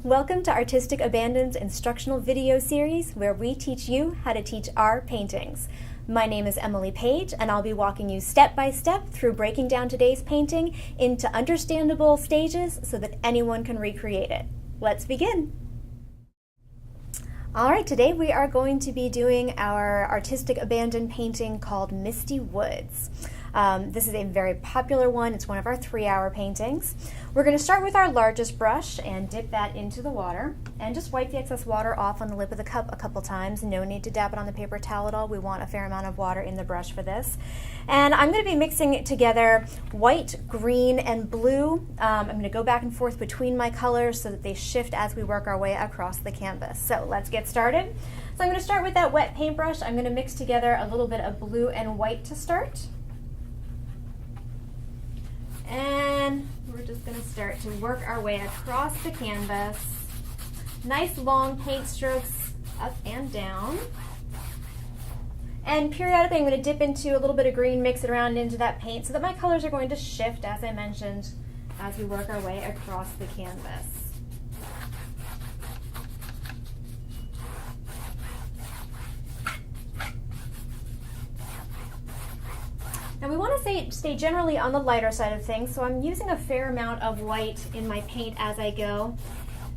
Welcome to Artistic Abandon's instructional video series where we teach you how to teach our paintings. My name is Emily Page and I'll be walking you step by step through breaking down today's painting into understandable stages so that anyone can recreate it. Let's begin. Alright, today we are going to be doing our Artistic Abandon painting called Misty Woods. This is a very popular one. It's one of our 3-hour paintings. We're going to start with our largest brush and dip that into the water and just wipe the excess water off on the lip of the cup a couple times. No need to dab it on the paper towel at all. We want a fair amount of water in the brush for this. And I'm going to be mixing together white, green, and blue. I'm going to go back and forth between my colors so that they shift as we work our way across the canvas. So let's get started. So I'm going to start with that wet paintbrush. I'm going to mix together a little bit of blue and white to start. And we're just going to start to work our way across the canvas. Nice long paint strokes up and down. And periodically I'm going to dip into a little bit of green, mix it around into that paint so that my colors are going to shift, as I mentioned, as we work our way across the canvas. Now we want to stay generally on the lighter side of things, so I'm using a fair amount of white in my paint as I go.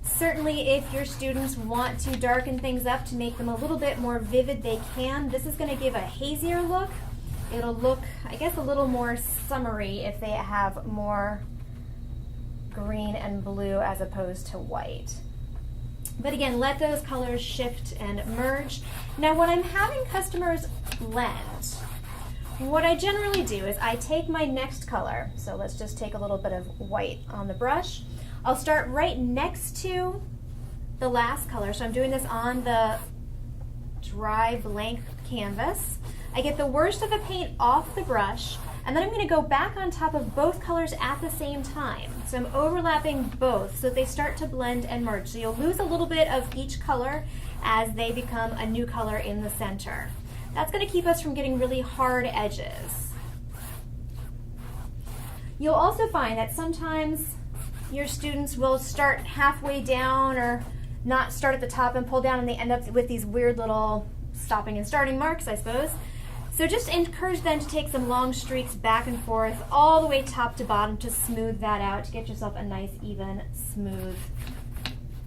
Certainly if your students want to darken things up to make them a little bit more vivid, they can. This is going to give a hazier look. It'll look, I guess, a little more summery if they have more green and blue as opposed to white. But again, let those colors shift and merge. Now when I'm having customers blend, what I generally do is I take my next color, so let's just take a little bit of white on the brush. I'll start right next to the last color, so I'm doing this on the dry blank canvas. I get the worst of the paint off the brush, and then I'm going to go back on top of both colors at the same time. So I'm overlapping both so they start to blend and merge. So you'll lose a little bit of each color as they become a new color in the center. That's going to keep us from getting really hard edges. You'll also find that sometimes your students will start halfway down or not start at the top and pull down, and they end up with these weird little stopping and starting marks, I suppose. So just encourage them to take some long streaks back and forth all the way top to bottom to smooth that out, to get yourself a nice, even, smooth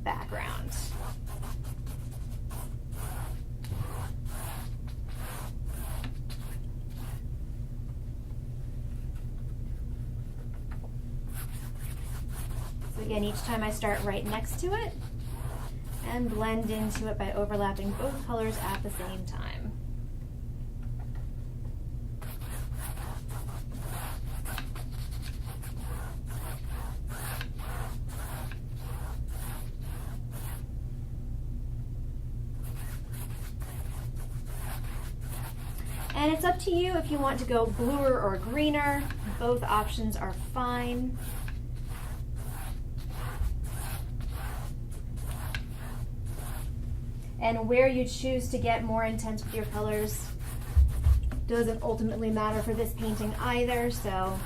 background. So again, each time I start right next to it and blend into it by overlapping both colors at the same time. And it's up to you if you want to go bluer or greener. Both options are fine. And where you choose to get more intense with your colors doesn't ultimately matter for this painting either, so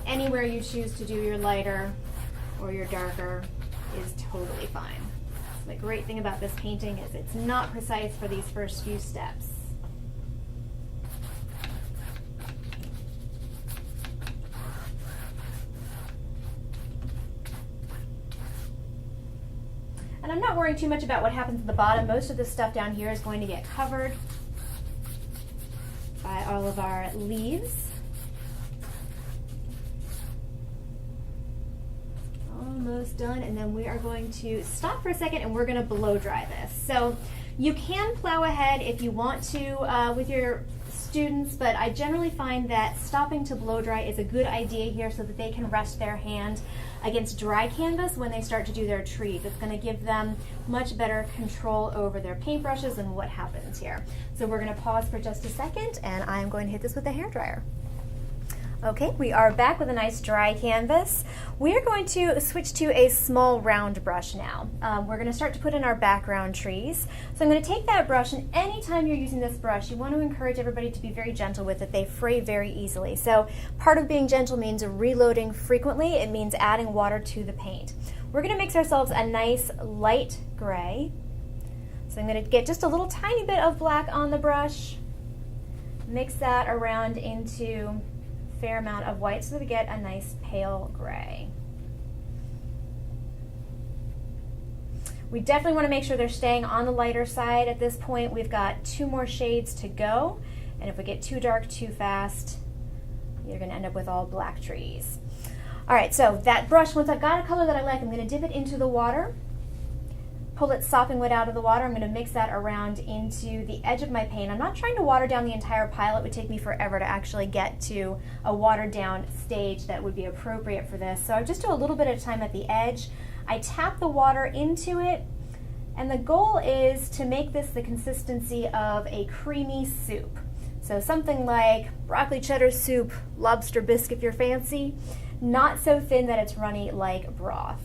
anywhere you choose to do your lighter or your darker is totally fine. The great thing about this painting is it's not precise for these first few steps. And I'm not worrying too much about what happens at the bottom. Most of this stuff down here is going to get covered by all of our leaves. Almost done, and then we are going to stop for a second and we're going to blow dry this. So you can plow ahead if you want to with your students, but I generally find that stopping to blow dry is a good idea here so that they can rest their hand against dry canvas when they start to do their trees. It's going to give them much better control over their paintbrushes and what happens here. So we're going to pause for just a second and I'm going to hit this with a hairdryer. Okay, we are back with a nice dry canvas. We are going to switch to a small round brush now. We're going to start to put in our background trees. So I'm going to take that brush, and anytime you're using this brush, you want to encourage everybody to be very gentle with it. They fray very easily. So part of being gentle means reloading frequently. It means adding water to the paint. We're going to mix ourselves a nice light gray. So I'm going to get just a little tiny bit of black on the brush, mix that around into fair amount of white so that we get a nice pale gray. We definitely want to make sure they're staying on the lighter side at this point. We've got 2 more shades to go, and if we get too dark too fast, you're going to end up with all black trees. All right, so that brush, once I've got a color that I like, I'm going to dip it into the water, pull its sopping wet out of the water. I'm going to mix that around into the edge of my paint. I'm not trying to water down the entire pile. It would take me forever to actually get to a watered down stage that would be appropriate for this. So I just do a little bit at a time at the edge. I tap the water into it, and the goal is to make this the consistency of a creamy soup. So something like broccoli cheddar soup, lobster bisque if you're fancy, not so thin that it's runny like broth.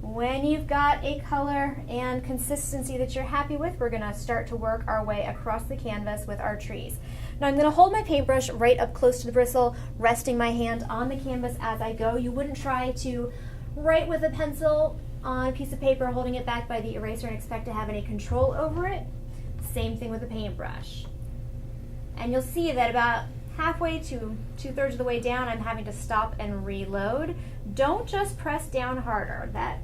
When you've got a color and consistency that you're happy with, we're going to start to work our way across the canvas with our trees. Now I'm going to hold my paintbrush right up close to the bristle, resting my hand on the canvas as I go. You wouldn't try to write with a pencil on a piece of paper, holding it back by the eraser and expect to have any control over it. Same thing with the paintbrush. And you'll see that about halfway to 2/3 of the way down, I'm having to stop and reload. Don't just press down harder. That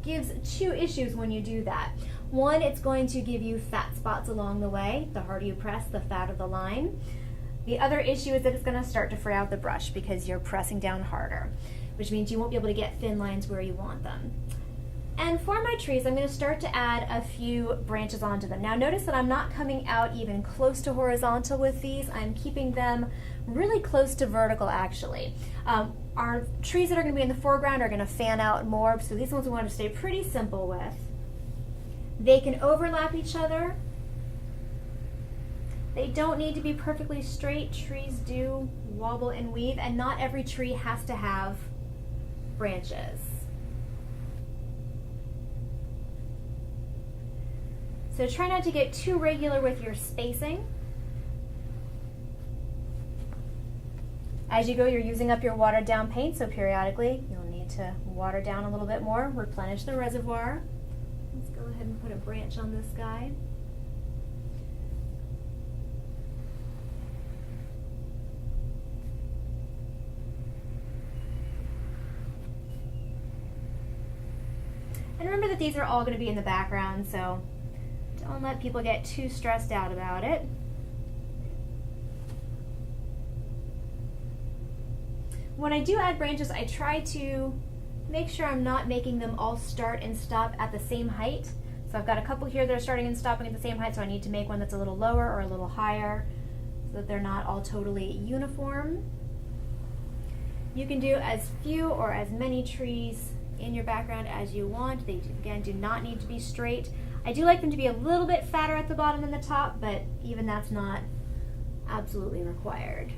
gives 2 issues when you do that. One, it's going to give you fat spots along the way. The harder you press, the fatter the line. The other issue is that it's going to start to fray out the brush because you're pressing down harder, which means you won't be able to get thin lines where you want them. And for my trees, I'm going to start to add a few branches onto them. Now notice that I'm not coming out even close to horizontal with these. I'm keeping them really close to vertical actually. Our trees that are going to be in the foreground are going to fan out more, so these ones we want to stay pretty simple with. They can overlap each other. They don't need to be perfectly straight. Trees do wobble and weave, and not every tree has to have branches. So try not to get too regular with your spacing. As you go, you're using up your watered down paint, so periodically you'll need to water down a little bit more, replenish the reservoir. Let's go ahead and put a branch on this guy. And remember that these are all going to be in the background, so don't let people get too stressed out about it. When I do add branches, I try to make sure I'm not making them all start and stop at the same height. So I've got a couple here that are starting and stopping at the same height, so I need to make one that's a little lower or a little higher so that they're not all totally uniform. You can do as few or as many trees in your background as you want. They, again, do not need to be straight. I do like them to be a little bit fatter at the bottom than the top, but even that's not absolutely required.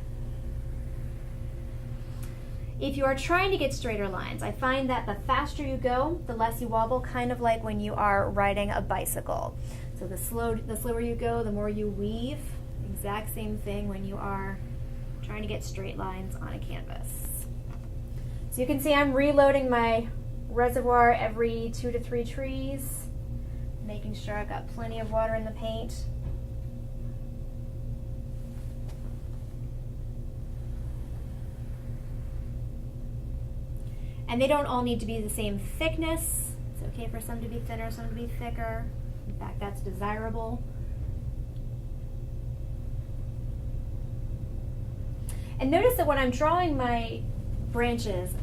If you are trying to get straighter lines, I find that the faster you go, the less you wobble, kind of like when you are riding a bicycle. So the slower you go, the more you weave. Exact same thing when you are trying to get straight lines on a canvas. So you can see I'm reloading my reservoir every 2 to 3 trees, making sure I've got plenty of water in the paint. And they don't all need to be the same thickness. It's okay for some to be thinner, some to be thicker. In fact, that's desirable. And notice that when I'm drawing my branches,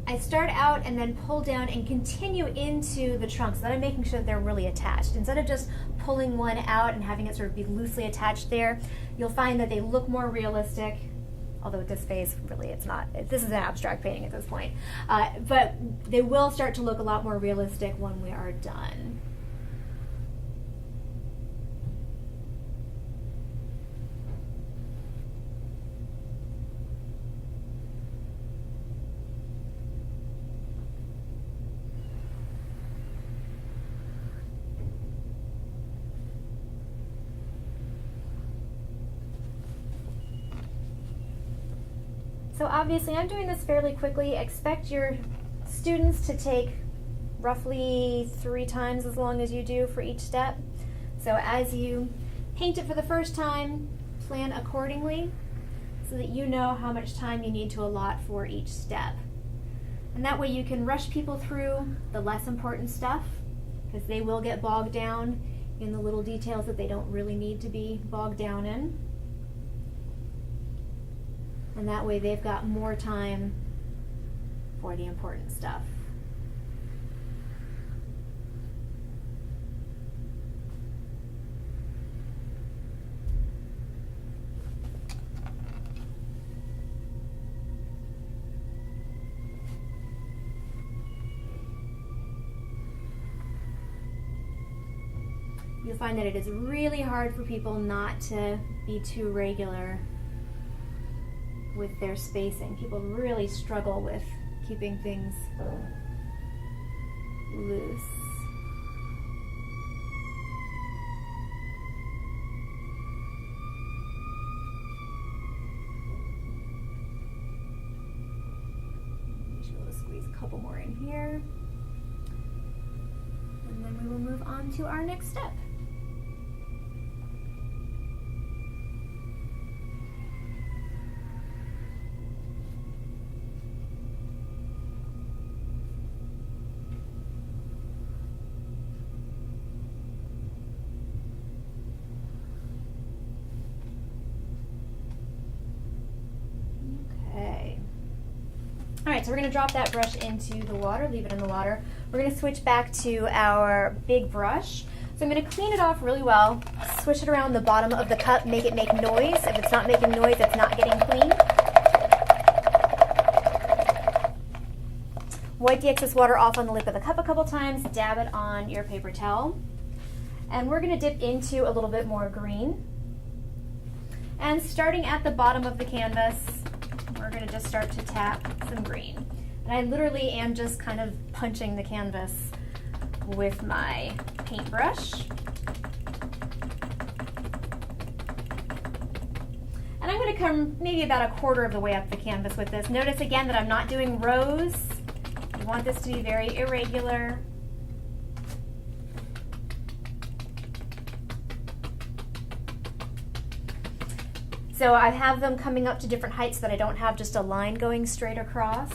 I start out and then pull down and continue into the trunk so that I'm making sure that they're really attached. Instead of just pulling one out and having it sort of be loosely attached there, you'll find that they look more realistic. Although with this phase, really it's not. This is an abstract painting at this point. But they will start to look a lot more realistic when we are done. So obviously I'm doing this fairly quickly. Expect your students to take roughly 3 times as long as you do for each step. So as you paint it for the first time, plan accordingly so that you know how much time you need to allot for each step. And that way you can rush people through the less important stuff, because they will get bogged down in the little details that they don't really need to be bogged down in. And that way they've got more time for the important stuff. You'll find that it is really hard for people not to be too regular with their spacing. People really struggle with keeping things loose. Just be able to squeeze a couple more in here. And then we will move on to our next step. Alright, so we're going to drop that brush into the water, leave it in the water. We're going to switch back to our big brush. So I'm going to clean it off really well, swish it around the bottom of the cup, make it make noise. If it's not making noise, it's not getting clean. Wipe the excess water off on the lip of the cup a couple times, dab it on your paper towel. And we're going to dip into a little bit more green. And starting at the bottom of the canvas, we're going to just start to tap some green. And I literally am just kind of punching the canvas with my paintbrush. And I'm going to come maybe about a quarter of the way up the canvas with this. Notice again that I'm not doing rows. You want this to be very irregular. So I have them coming up to different heights so that I don't have just a line going straight across.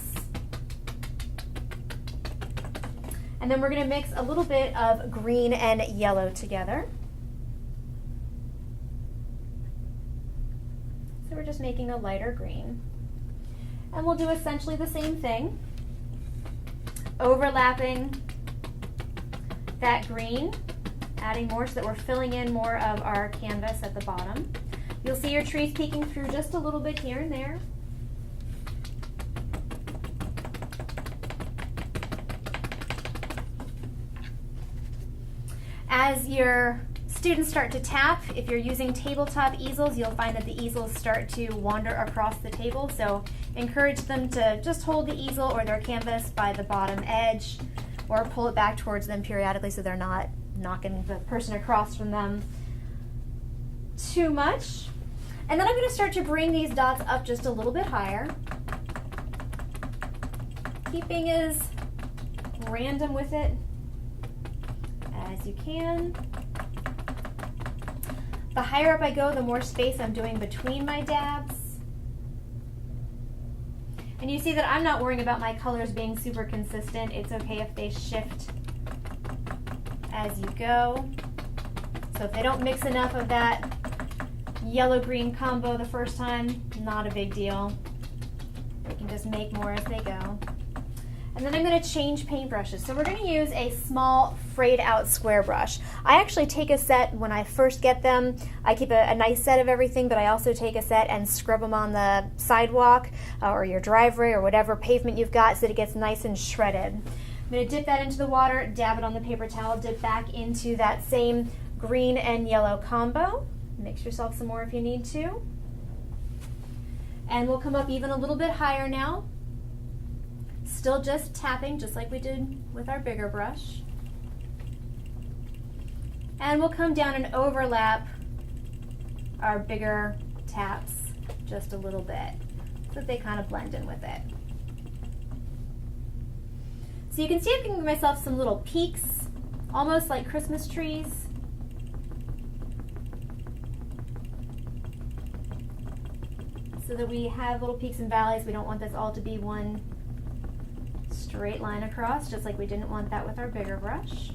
And then we're going to mix a little bit of green and yellow together. So we're just making a lighter green. And we'll do essentially the same thing, overlapping that green, adding more so that we're filling in more of our canvas at the bottom. You'll see your trees peeking through just a little bit here and there. As your students start to tap, if you're using tabletop easels, you'll find that the easels start to wander across the table. So encourage them to just hold the easel or their canvas by the bottom edge, or pull it back towards them periodically so they're not knocking the person across from them too much. And then I'm going to start to bring these dots up just a little bit higher, keeping as random with it as you can. The higher up I go, the more space I'm doing between my dabs. And you see that I'm not worrying about my colors being super consistent. It's okay if they shift as you go. So if they don't mix enough of that yellow-green combo the first time, not a big deal. They can just make more as they go. And then I'm going to change paintbrushes. So we're going to use a small frayed out square brush. I actually take a set when I first get them. I keep a nice set of everything, but I also take a set and scrub them on the sidewalk or your driveway or whatever pavement you've got so that it gets nice and shredded. I'm going to dip that into the water, dab it on the paper towel, dip back into that same green and yellow combo. Mix yourself some more if you need to. And we'll come up even a little bit higher now. Still just tapping, just like we did with our bigger brush. And we'll come down and overlap our bigger taps just a little bit. so that they kind of blend in with it. So you can see I've given myself some little peaks, almost like Christmas trees. So that we have little peaks and valleys. We don't want this all to be one straight line across, just like we didn't want that with our bigger brush.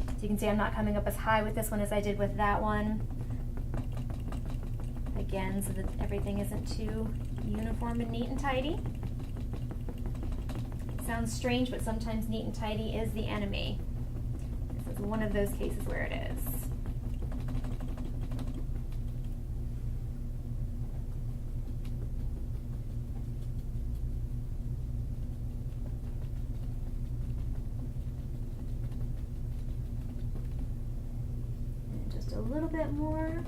So you can see I'm not coming up as high with this one as I did with that one. Again, so that everything isn't too uniform and neat and tidy. It sounds strange, but sometimes neat and tidy is the enemy. This is one of those cases where it is. And just a little bit more.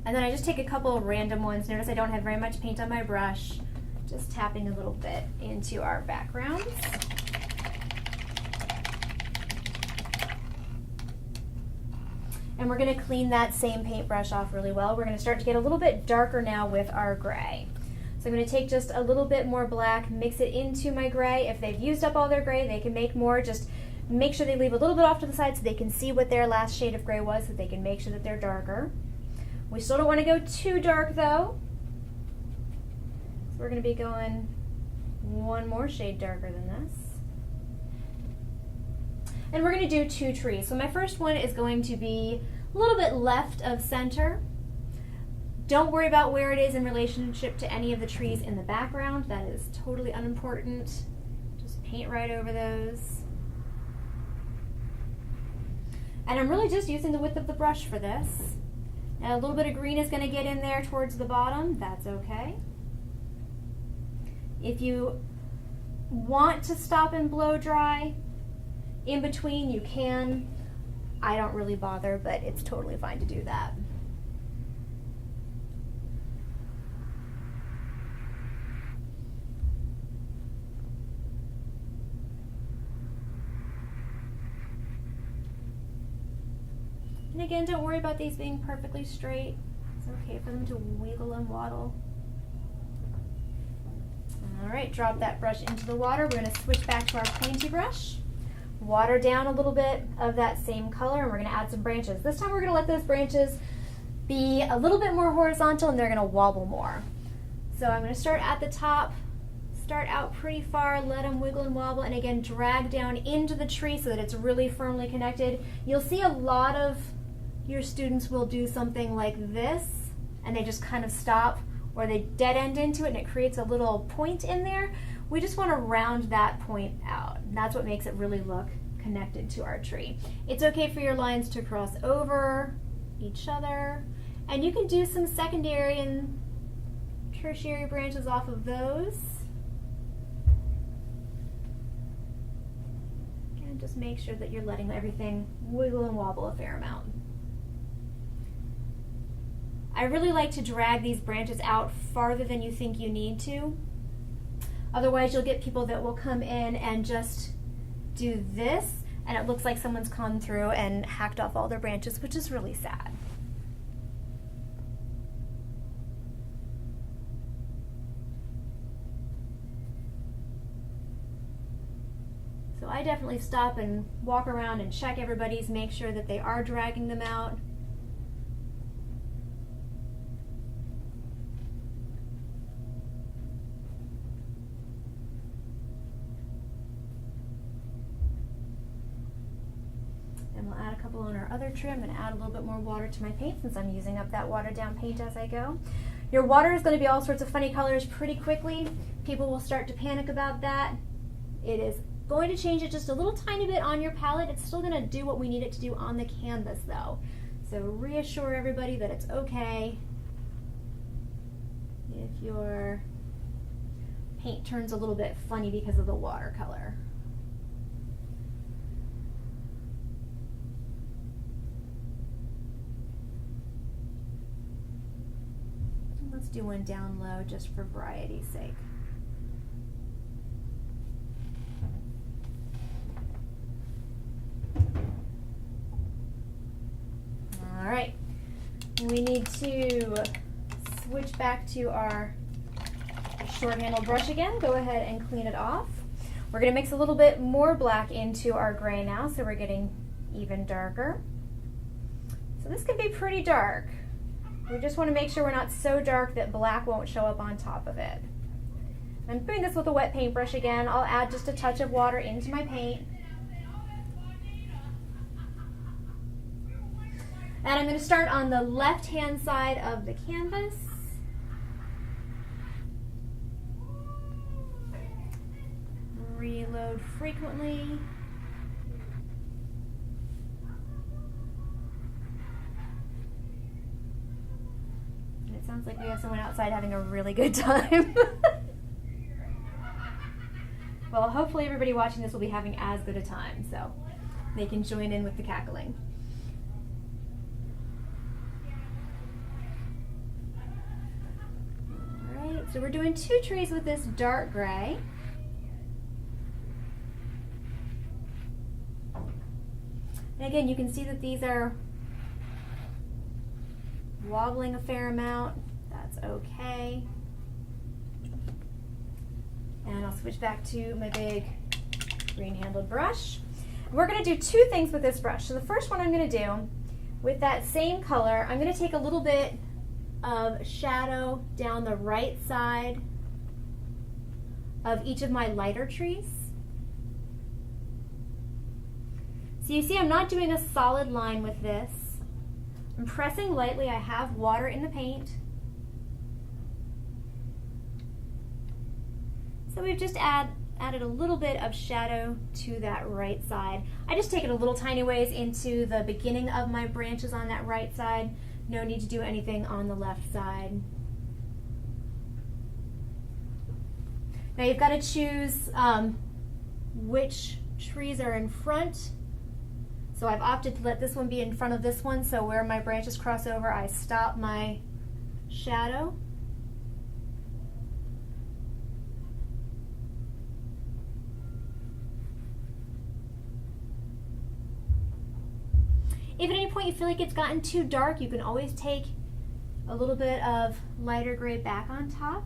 And then I just take a couple of random ones. Notice I don't have very much paint on my brush. Just tapping a little bit into our backgrounds. And we're going to clean that same paintbrush off really well. We're going to start to get a little bit darker now with our gray. So I'm going to take just a little bit more black, mix it into my gray. If they've used up all their gray, they can make more. Just make sure they leave a little bit off to the side so they can see what their last shade of gray was, so they can make sure that they're darker. We still don't want to go too dark though. So we're going to be going one more shade darker than this. And we're going to do two trees. So my first one is going to be a little bit left of center. Don't worry about where it is in relationship to any of the trees in the background. That is totally unimportant. Just paint right over those. And I'm really just using the width of the brush for this. Now a little bit of green is going to get in there towards the bottom. That's okay. If you want to stop and blow dry in between, you can. I don't really bother, but it's totally fine to do that. And again, don't worry about these being perfectly straight. It's okay for them to wiggle and waddle. All right, drop that brush into the water. We're going to switch back to our pointy brush. Water down a little bit of that same color, and we're going to add some branches. This time we're going to let those branches be a little bit more horizontal, and they're going to wobble more. So I'm going to start at the top, start out pretty far, let them wiggle and wobble, and again, drag down into the tree so that it's really firmly connected. You'll see a lot of your students will do something like this, and they just kind of stop, or they dead end into it, and it creates a little point in there. We just want to round that point out. That's what makes it really look connected to our tree. It's okay for your lines to cross over each other, and you can do some secondary and tertiary branches off of those. And just make sure that you're letting everything wiggle and wobble a fair amount. I really like to drag these branches out farther than you think you need to. Otherwise, you'll get people that will come in and just do this, and it looks like someone's come through and hacked off all their branches, which is really sad. So I definitely stop and walk around and check everybody's, make sure that they are dragging them out. And we'll add a couple on our other tree. I'm going to add a little bit more water to my paint since I'm using up that watered down paint as I go. Your water is going to be all sorts of funny colors pretty quickly. People will start to panic about that. It is going to change it just a little tiny bit on your palette. It's still going to do what we need it to do on the canvas though. So reassure everybody that it's okay if your paint turns a little bit funny because of the watercolor. Let's do one down low just for variety's sake. All right, we need to switch back to our short handle brush again. Go ahead and clean it off. We're going to mix a little bit more black into our gray now, so we're getting even darker. So this could be pretty dark. We just want to make sure we're not so dark that black won't show up on top of it. I'm doing this with a wet paintbrush again. I'll add just a touch of water into my paint. And I'm going to start on the left-hand side of the canvas. Reload frequently. And it sounds like we have someone outside having a really good time. Well, hopefully everybody watching this will be having as good a time, so they can join in with the cackling. Alright, so we're doing two trees with this dark gray. And again, you can see that these are wobbling a fair amount. That's okay. And I'll switch back to my big green-handled brush. We're going to do two things with this brush. So the first one I'm going to do, with that same color, I'm going to take a little bit of shadow down the right side of each of my lighter trees. So you see I'm not doing a solid line with this. I'm pressing lightly. I have water in the paint. So we've just added a little bit of shadow to that right side. I just take it a little tiny ways into the beginning of my branches on that right side. No need to do anything on the left side. Now you've got to choose which trees are in front. So I've opted to let this one be in front of this one, so where my branches cross over, I stop my shadow. If at any point you feel like it's gotten too dark, you can always take a little bit of lighter gray back on top.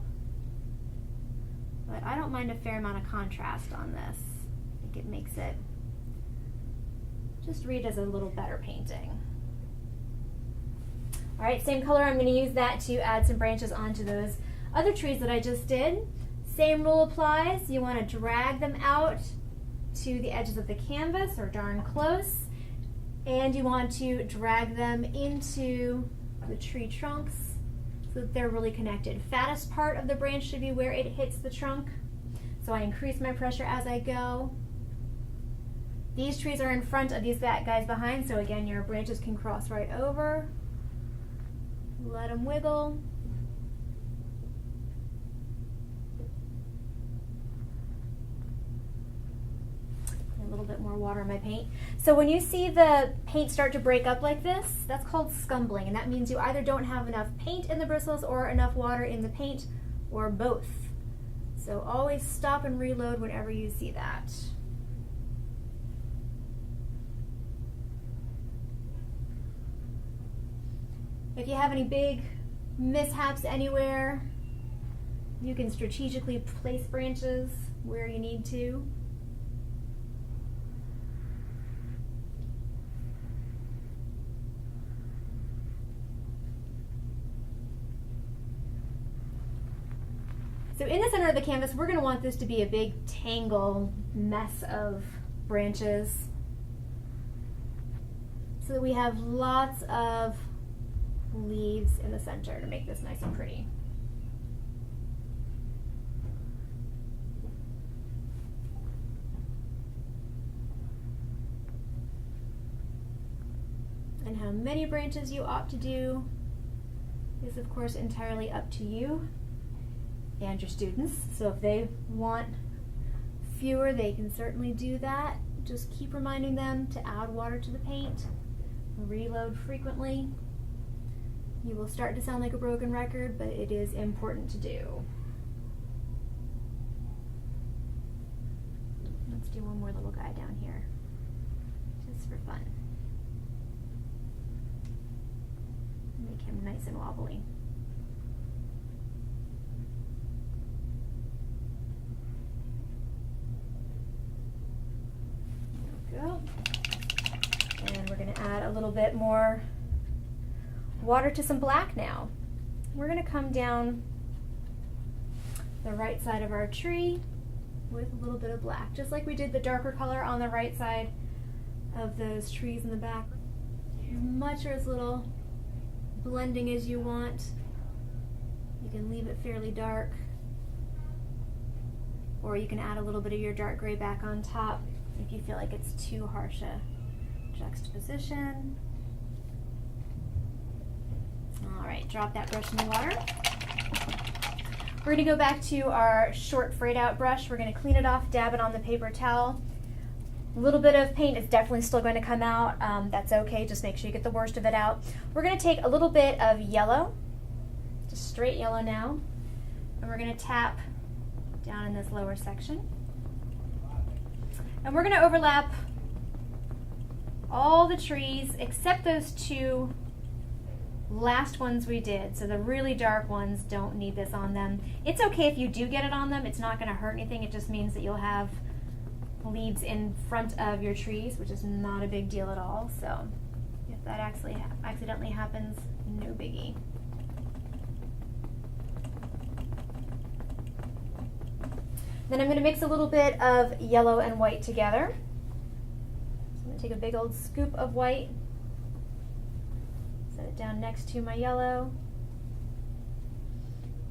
But I don't mind a fair amount of contrast on this. I think it makes it just read as a little better painting. All right, same color, I'm going to use that to add some branches onto those other trees that I just did. Same rule applies. You want to drag them out to the edges of the canvas, or darn close, and you want to drag them into the tree trunks so that they're really connected. Fattest part of the branch should be where it hits the trunk, so I increase my pressure as I go. These trees are in front of these guys behind, so again, your branches can cross right over. Let them wiggle. A little bit more water in my paint. So when you see the paint start to break up like this, that's called scumbling, and that means you either don't have enough paint in the bristles or enough water in the paint, or both. So always stop and reload whenever you see that. If you have any big mishaps anywhere, you can strategically place branches where you need to. So in the center of the canvas, we're going to want this to be a big tangle mess of branches, so that we have lots of leaves in the center to make this nice and pretty. And how many branches you opt to do is of course entirely up to you and your students. So if they want fewer, they can certainly do that. Just keep reminding them to add water to the paint, reload frequently. You will start to sound like a broken record, but it is important to do. Let's do one more little guy down here, just for fun. Make him nice and wobbly. There we go. And we're going to add a little bit more water to some black now. We're going to come down the right side of our tree with a little bit of black, just like we did the darker color on the right side of those trees in the back. As much or as little blending as you want. You can leave it fairly dark, or you can add a little bit of your dark gray back on top if you feel like it's too harsh a juxtaposition. All right, drop that brush in the water. We're going to go back to our short frayed out brush. We're going to clean it off, dab it on the paper towel. A little bit of paint is definitely still going to come out. That's okay, just make sure you get the worst of it out. We're going to take a little bit of yellow, just straight yellow now, and we're going to tap down in this lower section. And we're going to overlap all the trees except those two last ones we did. So the really dark ones don't need this on them. It's okay if you do get it on them. It's not going to hurt anything. It just means that you'll have leaves in front of your trees, which is not a big deal at all. So if that accidentally happens, no biggie. Then I'm going to mix a little bit of yellow and white together. So I'm going to take a big old scoop of white, set it down next to my yellow,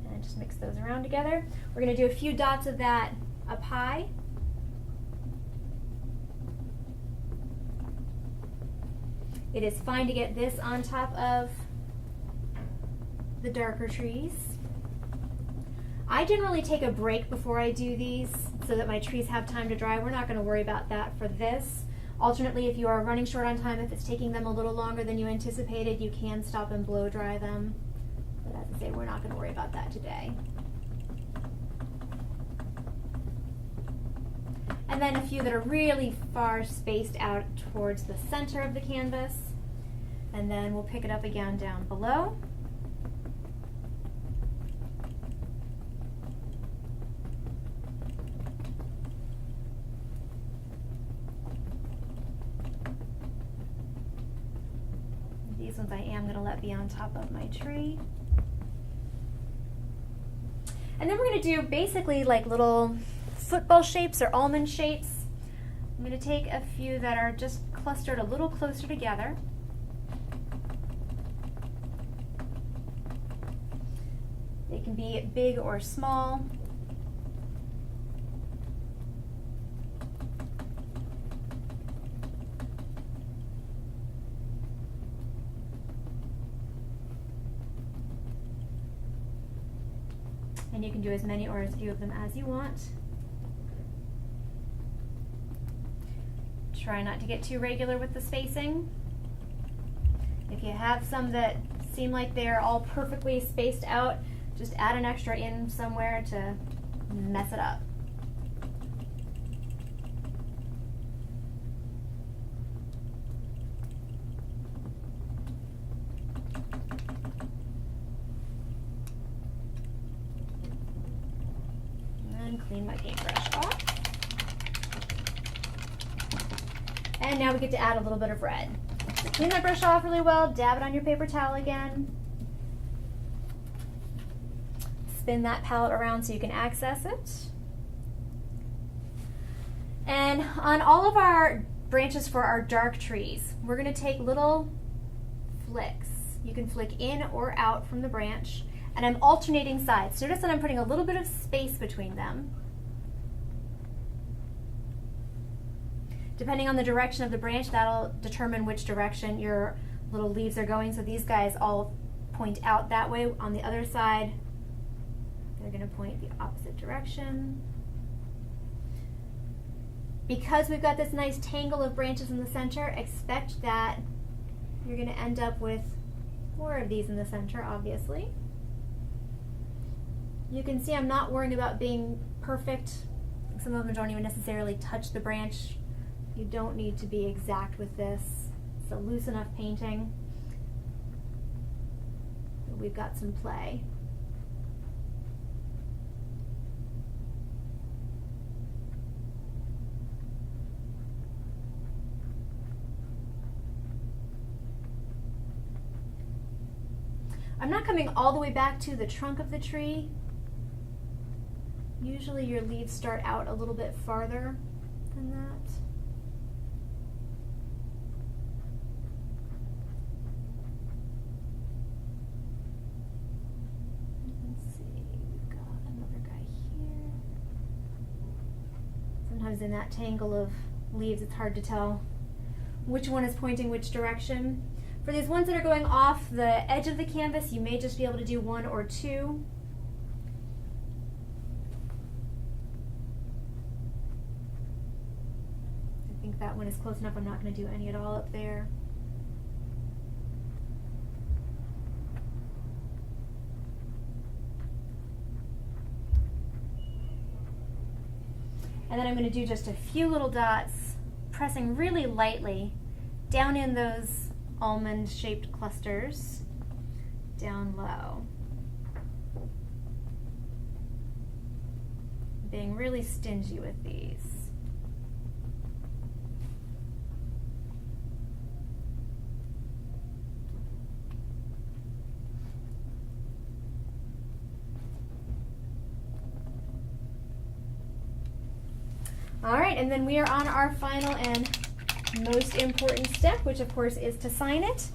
and just mix those around together. We're going to do a few dots of that up high. It is fine to get this on top of the darker trees. I generally take a break before I do these so that my trees have time to dry. We're not going to worry about that for this. Alternately, if you are running short on time, if it's taking them a little longer than you anticipated, you can stop and blow dry them. But as I say, we're not going to worry about that today. And then a few that are really far spaced out towards the center of the canvas. And then we'll pick it up again down below. These ones I am going to let be on top of my tree. And then we're going to do basically like little football shapes or almond shapes. I'm going to take a few that are just clustered a little closer together. They can be big or small. And you can do as many or as few of them as you want. Try not to get too regular with the spacing. If you have some that seem like they're all perfectly spaced out, just add an extra in somewhere to mess it up. And clean my paintbrush off. And now we get to add a little bit of red. So clean that brush off really well, dab it on your paper towel again. Spin that palette around so you can access it. And on all of our branches for our dark trees, we're going to take little flicks. You can flick in or out from the branch, and I'm alternating sides. Notice that I'm putting a little bit of space between them. Depending on the direction of the branch, that'll determine which direction your little leaves are going. So these guys all point out that way. On the other side, they're going to point the opposite direction. Because we've got this nice tangle of branches in the center, expect that you're going to end up with More of these in the center, obviously. You can see I'm not worrying about being perfect. Some of them don't even necessarily touch the branch. You don't need to be exact with this. It's a loose enough painting. We've got some play. I'm not coming all the way back to the trunk of the tree. Usually your leaves start out a little bit farther than that. Let's see, we've got another guy here. Sometimes in that tangle of leaves it's hard to tell which one is pointing which direction. For these ones that are going off the edge of the canvas, you may just be able to do one or two. I think that one is close enough. I'm not going to do any at all up there. And then I'm going to do just a few little dots, pressing really lightly down in those almond-shaped clusters down low. Being really stingy with these. All right, and then we are on our final and most important step, which of course is to sign it.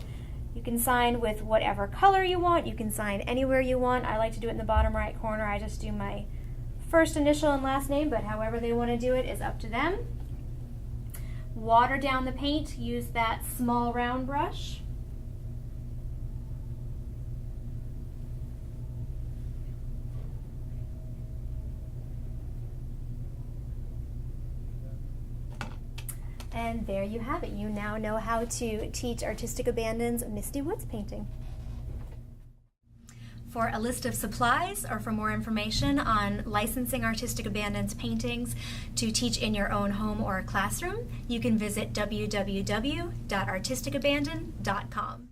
You can sign with whatever color you want. You can sign anywhere you want. I like to do it in the bottom right corner. I just do my first initial and last name, but however they want to do it is up to them. Water down the paint. Use that small round brush. And there you have it. You now know how to teach Artistic Abandon's Misty Woods painting. For a list of supplies or for more information on licensing Artistic Abandon's paintings to teach in your own home or classroom, you can visit www.artisticabandon.com.